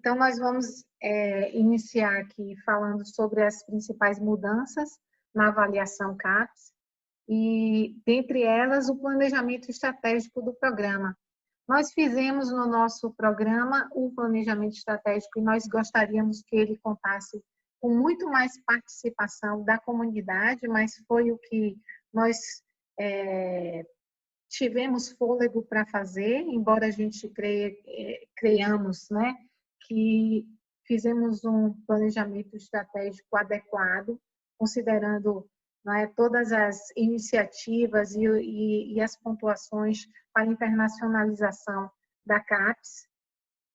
Então, nós vamos iniciar aqui falando sobre as principais mudanças na avaliação CAPES e, dentre elas, o planejamento estratégico do programa. Nós fizemos no nosso programa o planejamento estratégico e nós gostaríamos que ele contasse com muito mais participação da comunidade, mas foi o que nós tivemos fôlego para fazer, embora a gente creiamos, né, que fizemos um planejamento estratégico adequado, considerando, né, todas as iniciativas e as pontuações para a internacionalização da CAPES.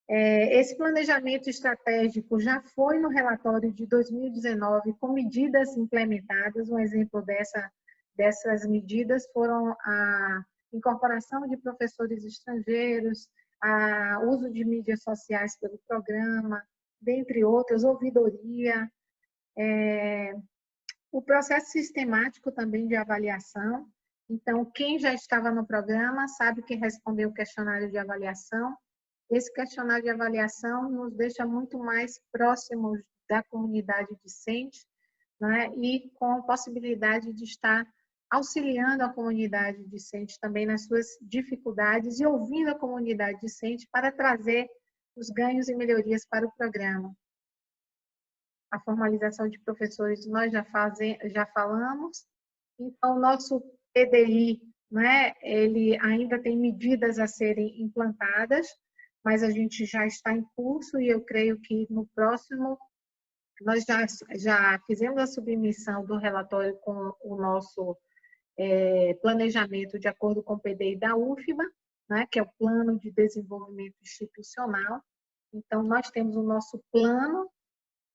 Esse planejamento estratégico já foi no relatório de 2019 com medidas implementadas. Um exemplo dessas medidas foram a incorporação de professores estrangeiros, o uso de mídias sociais pelo programa, dentre outras, ouvidoria, o processo sistemático também de avaliação. Então, quem já estava no programa sabe que respondeu o questionário de avaliação. Esse questionário de avaliação nos deixa muito mais próximos da comunidade discente, né? E com possibilidade de estar auxiliando a comunidade discente também nas suas dificuldades e ouvindo a comunidade discente para trazer os ganhos e melhorias para o programa. A formalização de professores nós já falamos. Então, o nosso PDI, né, ele ainda tem medidas a serem implantadas, mas a gente já está em curso e eu creio que no próximo nós já fizemos a submissão do relatório com o nosso planejamento de acordo com o PDI da UFBA, né, que é o Plano de Desenvolvimento Institucional. Então, nós temos o nosso plano,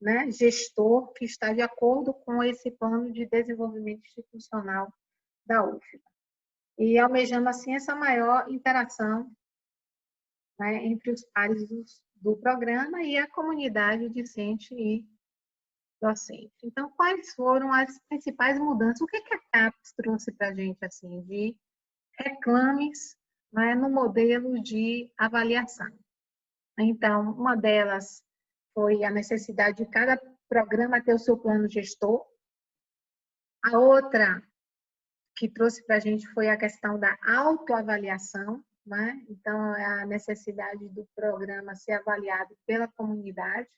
né, gestor, que está de acordo com esse Plano de Desenvolvimento Institucional da UFBA. E almejando, assim, essa maior interação, né, entre os pares do programa e a comunidade discente e docente. Então, quais foram as principais mudanças? O que a CAPES trouxe para a gente, assim, de reclames, né, no modelo de avaliação? Então, uma delas foi a necessidade de cada programa ter o seu plano gestor. A outra que trouxe para a gente foi a questão da autoavaliação, né? Então, a necessidade do programa ser avaliado pela comunidade,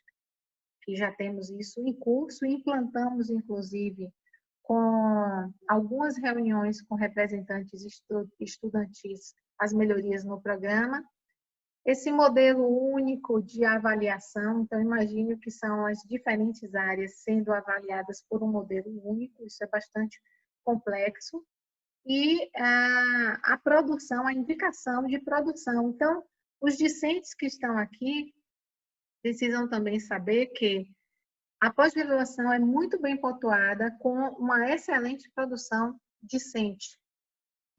que já temos isso em curso, implantamos, inclusive, com algumas reuniões com representantes estudantis, as melhorias no programa. Esse modelo único de avaliação, então, imagine que são as diferentes áreas sendo avaliadas por um modelo único, isso é bastante complexo. E a produção, a indicação de produção. Então, os discentes que estão aqui precisam também saber que a pós-graduação é muito bem pontuada com uma excelente produção discente.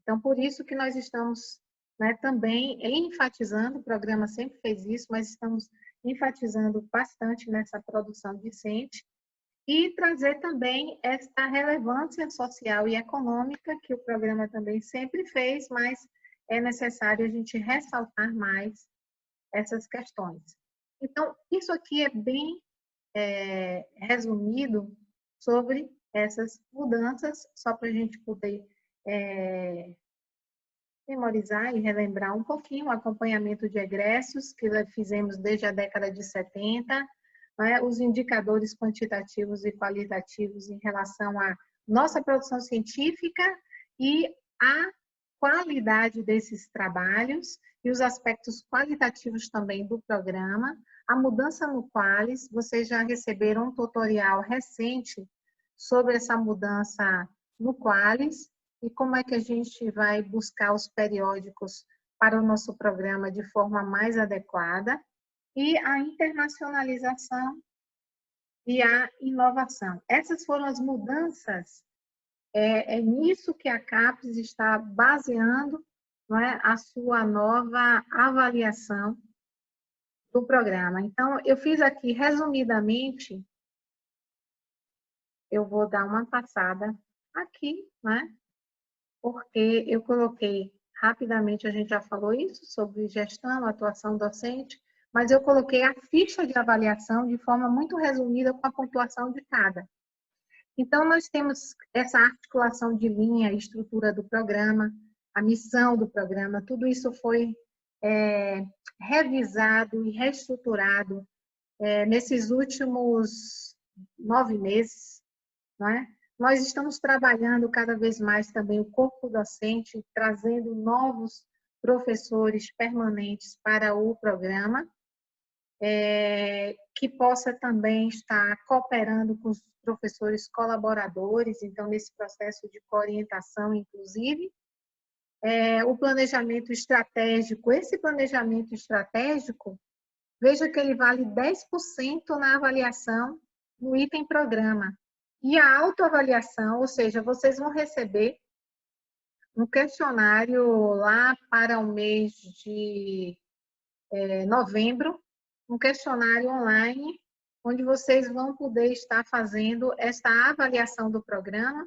Então, por isso que nós estamos, né, também enfatizando, o programa sempre fez isso, mas estamos enfatizando bastante nessa produção discente e trazer também esta relevância social e econômica que o programa também sempre fez, mas é necessário a gente ressaltar mais essas questões. Então, isso aqui é bem resumido sobre essas mudanças, só para a gente poder memorizar e relembrar um pouquinho o acompanhamento de egressos que fizemos desde a década de 70, né, os indicadores quantitativos e qualitativos em relação à nossa produção científica e a qualidade desses trabalhos e os aspectos qualitativos também do programa. A mudança no Qualis, vocês já receberam um tutorial recente sobre essa mudança no Qualis e como é que a gente vai buscar os periódicos para o nosso programa de forma mais adequada, e a internacionalização e a inovação. Essas foram as mudanças, é nisso que a CAPES está baseando, não é, a sua nova avaliação do programa. Então, eu fiz aqui, resumidamente, eu vou dar uma passada aqui, né? Porque eu coloquei rapidamente, a gente já falou isso, sobre gestão, atuação docente, mas eu coloquei a ficha de avaliação de forma muito resumida com a pontuação de cada. Então, nós temos essa articulação de linha, a estrutura do programa, a missão do programa, tudo isso foi revisado e reestruturado nesses últimos 9 meses, não é? Nós estamos trabalhando cada vez mais também o corpo docente, trazendo novos professores permanentes para o programa, que possa também estar cooperando com os professores colaboradores, então, nesse processo de coorientação, inclusive. O planejamento estratégico, esse planejamento estratégico, veja que ele vale 10% na avaliação no item programa. E a autoavaliação, ou seja, vocês vão receber um questionário lá para o mês de novembro, um questionário online, onde vocês vão poder estar fazendo esta avaliação do programa,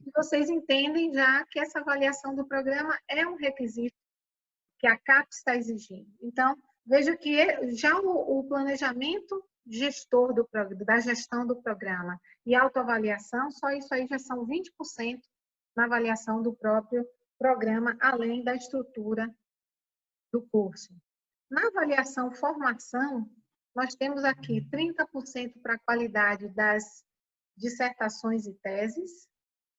e vocês entendem já que essa avaliação do programa é um requisito que a CAPES está exigindo. Então, veja que já o planejamento gestor da gestão do programa e autoavaliação, só isso aí já são 20% na avaliação do próprio programa, além da estrutura do curso. Na avaliação formação, nós temos aqui 30% para a qualidade das dissertações e teses,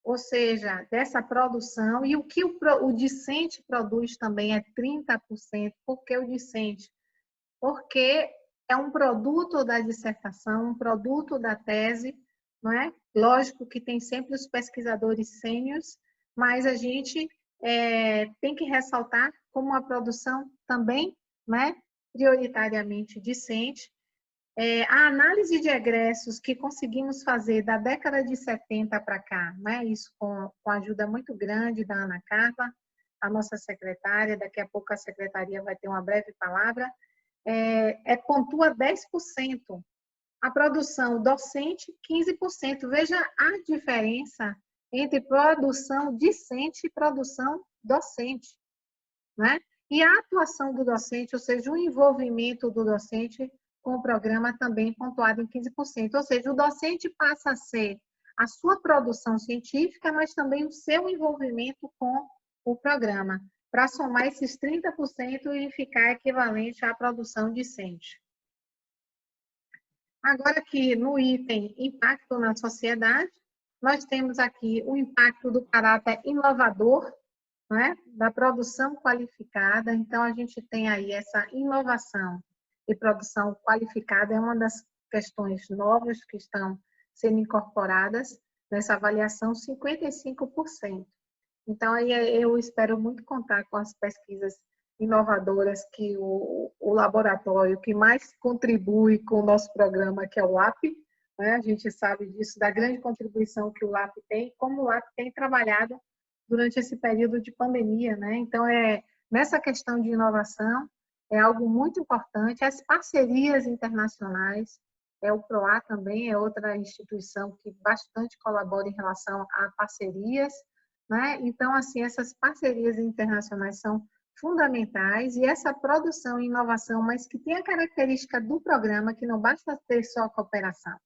ou seja, dessa produção, e o que o discente produz também é 30%. Por que o discente? Porque é um produto da dissertação, um produto da tese, não é? Lógico que tem sempre os pesquisadores sêniores, mas a gente tem que ressaltar como uma produção também, né, prioritariamente discente. A análise de egressos que conseguimos fazer da década de 70 para cá, né? Isso com ajuda muito grande da Ana Carla, a nossa secretária, daqui a pouco a secretaria vai ter uma breve palavra, pontua 10%. A produção docente, 15%. Veja a diferença entre produção discente e produção docente, né? E a atuação do docente, ou seja, o envolvimento do docente com o programa também pontuado em 15%. Ou seja, o docente passa a ser a sua produção científica, mas também o seu envolvimento com o programa, para somar esses 30% e ficar equivalente à produção discente. Agora aqui no item impacto na sociedade, nós temos aqui o impacto do caráter inovador, né, da produção qualificada. Então, a gente tem aí essa inovação e produção qualificada, é uma das questões novas que estão sendo incorporadas nessa avaliação, 55%. Então, aí eu espero muito contar com as pesquisas inovadoras que o laboratório que mais contribui com o nosso programa, que é o LAP, né? A gente sabe disso, da grande contribuição que o LAP tem, como o LAP tem trabalhado durante esse período de pandemia, né? Então, nessa questão de inovação, é algo muito importante. As parcerias internacionais, o PROA também é outra instituição que bastante colabora em relação a parcerias, né? Então, assim, essas parcerias internacionais são fundamentais, e essa produção e inovação, mas que tem a característica do programa, que não basta ter só a cooperação,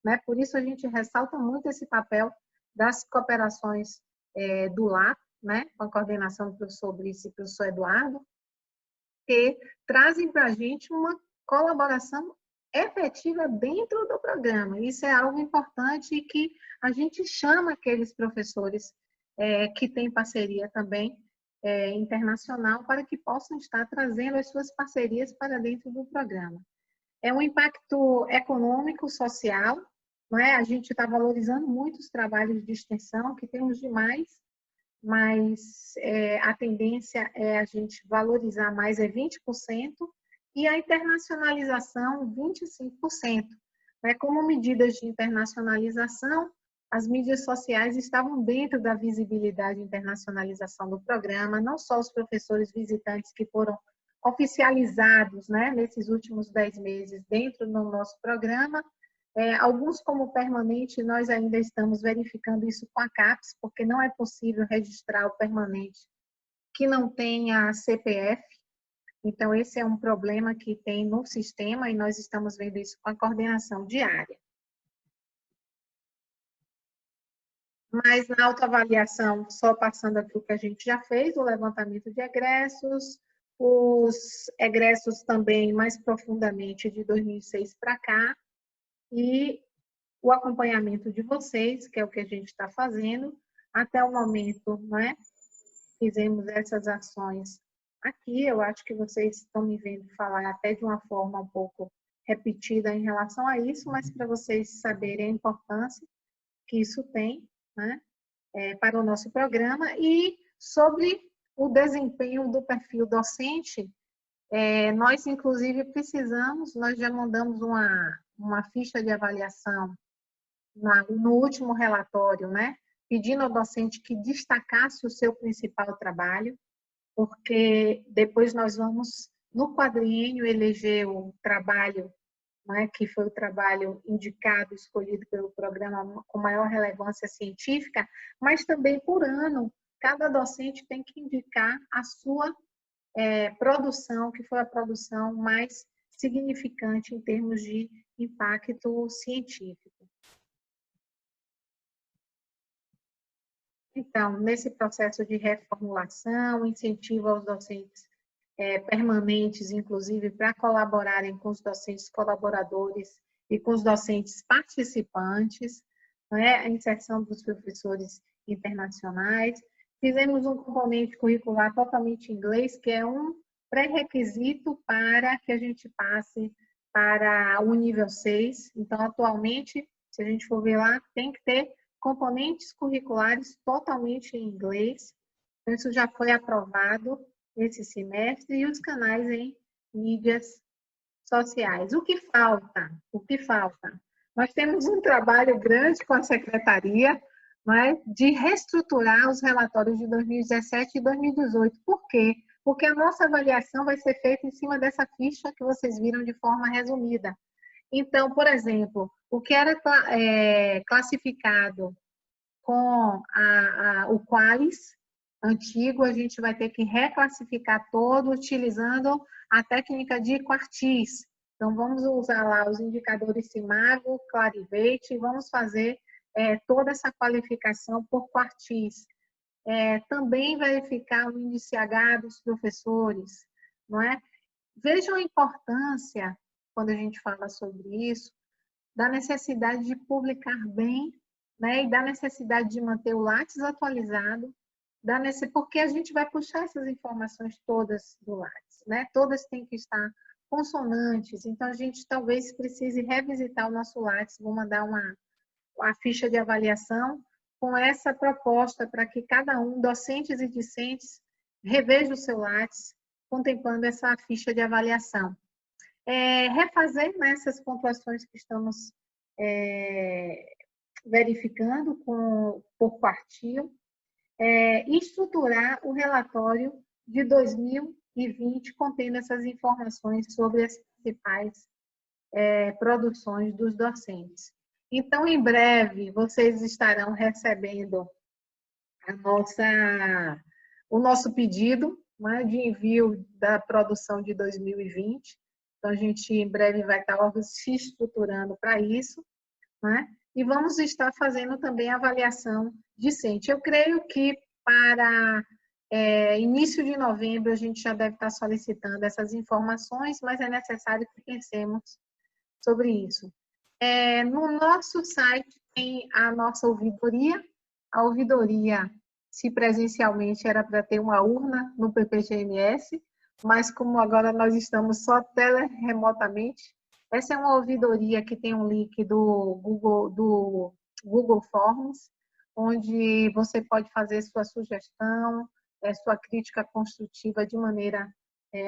né? Por isso, a gente ressalta muito esse papel das cooperações do LAP, né? Com a coordenação do professor Brice e do professor Eduardo, que trazem para a gente uma colaboração efetiva dentro do programa. Isso é algo importante e que a gente chama aqueles professores que têm parceria também internacional para que possam estar trazendo as suas parcerias para dentro do programa. É um impacto econômico, social, não é? A gente está valorizando muito os trabalhos de extensão, que temos demais, mas a tendência é a gente valorizar mais, 20%, e a internacionalização, 25%. Como medidas de internacionalização, as mídias sociais estavam dentro da visibilidade e internacionalização do programa, não só os professores visitantes que foram oficializados, né, nesses últimos 10 meses dentro do nosso programa, alguns como permanente, nós ainda estamos verificando isso com a CAPES, porque não é possível registrar o permanente que não tenha CPF, Então, esse é um problema que tem no sistema e nós estamos vendo isso com a coordenação diária. Mas na autoavaliação, só passando aqui o que a gente já fez, o levantamento de egressos, os egressos também mais profundamente de 2006 para cá, e o acompanhamento de vocês, que é o que a gente está fazendo. Até o momento, não é? Fizemos essas ações aqui. Eu acho que vocês estão me vendo falar até de uma forma um pouco repetida em relação a isso, mas para vocês saberem a importância que isso tem, né, para o nosso programa. E sobre o desempenho do perfil docente, nós, inclusive, nós já mandamos uma ficha de avaliação no último relatório, né, pedindo ao docente que destacasse o seu principal trabalho, porque depois nós vamos, no quadriênio, eleger o trabalho, né, que foi o trabalho indicado, escolhido pelo programa com maior relevância científica, mas também por ano, cada docente tem que indicar a sua produção, que foi a produção mais significante em termos de impacto científico. Então, nesse processo de reformulação, incentivo aos docentes permanentes, inclusive, para colaborarem com os docentes colaboradores e com os docentes participantes, né? A inserção dos professores internacionais. Fizemos um componente curricular totalmente em inglês, que é um pré-requisito para que a gente passe para o nível 6. Então, atualmente, se a gente for ver lá, tem que ter componentes curriculares totalmente em inglês. Então, isso já foi aprovado esse semestre, e os canais em mídias sociais. O que falta? O que falta? Nós temos um trabalho grande com a secretaria, não é, de reestruturar os relatórios de 2017 e 2018. Por quê? Porque a nossa avaliação vai ser feita em cima dessa ficha que vocês viram de forma resumida. Então, por exemplo, o que era classificado com o Qualis antigo, a gente vai ter que reclassificar todo utilizando a técnica de Quartis. Então, vamos usar lá os indicadores Simago, Clarivate, e vamos fazer toda essa qualificação por Quartis. Também verificar o índice H dos professores, não é? Vejam a importância, quando a gente fala sobre isso, da necessidade de publicar bem, né? E da necessidade de manter o Lattes atualizado, porque a gente vai puxar essas informações todas do Lattes, né? Todas têm que estar consonantes, então a gente talvez precise revisitar o nosso Lattes. Vou mandar uma ficha de avaliação com essa proposta para que cada um, docentes e discentes, reveja o seu Lattes, contemplando essa ficha de avaliação. Refazer, né, essas pontuações que estamos verificando por quartil, e estruturar o relatório de 2020 contendo essas informações sobre as principais produções dos docentes. Então, em breve, vocês estarão recebendo o nosso pedido, né, de envio da produção de 2020. Então, a gente em breve vai estar se estruturando para isso, né? E vamos estar fazendo também a avaliação discente. Eu creio que para início de novembro a gente já deve estar solicitando essas informações, mas é necessário que pensemos sobre isso. No nosso site tem a nossa ouvidoria. A ouvidoria, se presencialmente, era para ter uma urna no PPGMS, mas como agora nós estamos só remotamente, essa é uma ouvidoria que tem um link do Google Forms, onde você pode fazer sua sugestão, sua crítica construtiva de maneira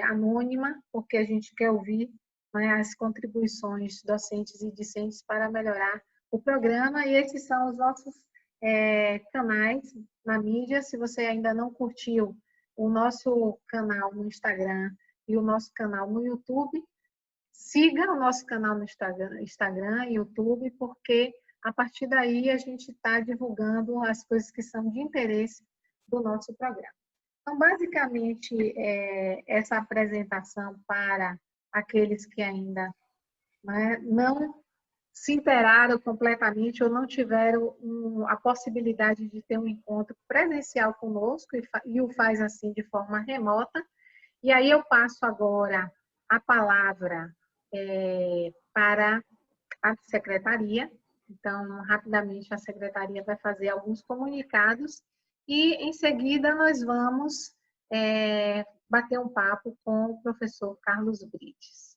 anônima, porque a gente quer ouvir, né, as contribuições docentes e discentes para melhorar o programa. E esses são os nossos canais na mídia. Se você ainda não curtiu o nosso canal no Instagram e o nosso canal no YouTube, siga o nosso canal no Instagram e YouTube, porque a partir daí a gente está divulgando as coisas que são de interesse do nosso programa. Então, basicamente, essa apresentação para aqueles que ainda, né, não se inteiraram completamente ou não tiveram a possibilidade de ter um encontro presencial conosco e o faz assim de forma remota. E aí eu passo agora a palavra para a secretaria. Então, rapidamente, a secretaria vai fazer alguns comunicados e, em seguida, nós vamos bater um papo com o professor Carlos Brites.